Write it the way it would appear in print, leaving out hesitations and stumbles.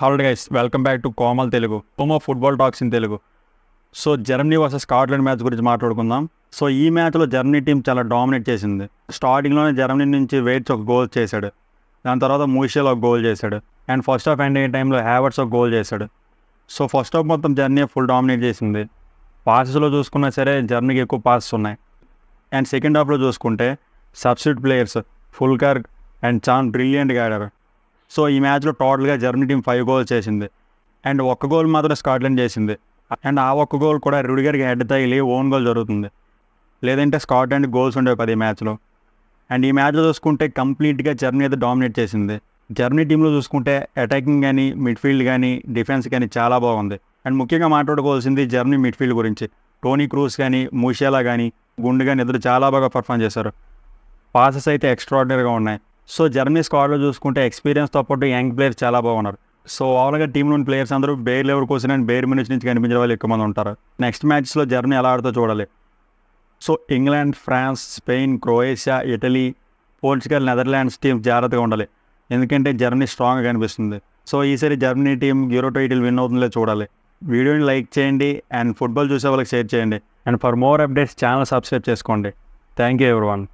Hello guys, welcome back to Komal Telugu, home of football talks in Telugu. So Germany versus Scotland match గురించి మాట్లాడుకుందాం. So ఈ మ్యాచ్లో Germany team చాలా dominate చేసింది. స్టార్టింగ్లోనే జర్మనీ నుంచి వెయిట్స్ ఒక గోల్ చేశాడు, దాని తర్వాత మూషియల్ ఒక గోల్ చేశాడు, అండ్ ఫస్ట్ హాఫ్ ఎండ్ అయ్యే టైంలో హ్యావర్ట్స్ ఒక గోల్ చేశాడు. సో ఫస్ట్ హాఫ్ మొత్తం జర్మనీ ఫుల్ డామినేట్ చేసింది. పాసెస్లో చూసుకున్నా సరే జర్మనీకి ఎక్కువ పాసెస్ ఉన్నాయి. అండ్ సెకండ్ హాఫ్లో చూసుకుంటే సబ్స్టిట్యూట్ ప్లేయర్స్ ఫుల్కర్గ్ అండ్ చాన్ బ్రిలియంట్గా ఆడారు. సో ఈ మ్యాచ్లో టోటల్గా జర్మనీ టీం 5 గోల్స్ చేసింది, అండ్ ఒక్క గోల్ మాత్రం స్కాట్లాండ్ చేసింది. అండ్ ఆ ఒక్క గోల్ కూడా రుడిగర్కి హెడ్ తగిలి ఓన్ గోల్ జరుగుతుంది, లేదంటే స్కాట్లాండ్ గోల్స్ ఉండేవి 10 మ్యాచ్లో. అండ్ ఈ మ్యాచ్లో చూసుకుంటే కంప్లీట్గా జర్మనీ అయితే డామినేట్ చేసింది. జర్మనీ టీంలో చూసుకుంటే అటాకింగ్ కానీ మిడ్ఫీల్డ్ కానీ డిఫెన్స్ కానీ చాలా బాగుంది. అండ్ ముఖ్యంగా మాట్లాడుకోవాల్సింది జర్మనీ మిడ్ఫీల్డ్ గురించి. టోనీ క్రూస్ కానీ మూషియాలా కానీ గుండు కానీ ఇద్దరు చాలా బాగా పర్ఫామ్ చేశారు. పాసెస్ అయితే ఎక్స్ట్రాడినరీగా ఉన్నాయి. సో జర్మనీ స్క్వాడ్లో చూసుకుంటే ఎక్స్పీరియన్స్తో పాటు యంగ్ ప్లేయర్స్ చాలా బాగున్నారు. సో ఓవర్గా టీంలోని ప్లేయర్స్ అందరూ బేర్ లెవెల్ కోసం అండ్ బేర్ మినిట్స్ నుంచి కనిపించే వాళ్ళు ఎక్కువ మంది ఉంటారు. నెక్స్ట్ మ్యాచ్స్లో జర్మనీ ఎలా ఆడుతో చూడాలి. So England, France, Spain, Croatia, Italy, Portugal, Netherlands teams జాగ్రత్తగా ఉండాలి, ఎందుకంటే జర్మనీ స్ట్రాంగ్గా కనిపిస్తుంది. సో ఈసారి Germany team Euro title win అవుతుందో చూడాలి. వీడియోని లైక్ చేయండి అండ్ ఫుట్బాల్ చూసే వాళ్ళకి షేర్ చేయండి. And for more updates channel subscribe చేసుకోండి. Thank you everyone.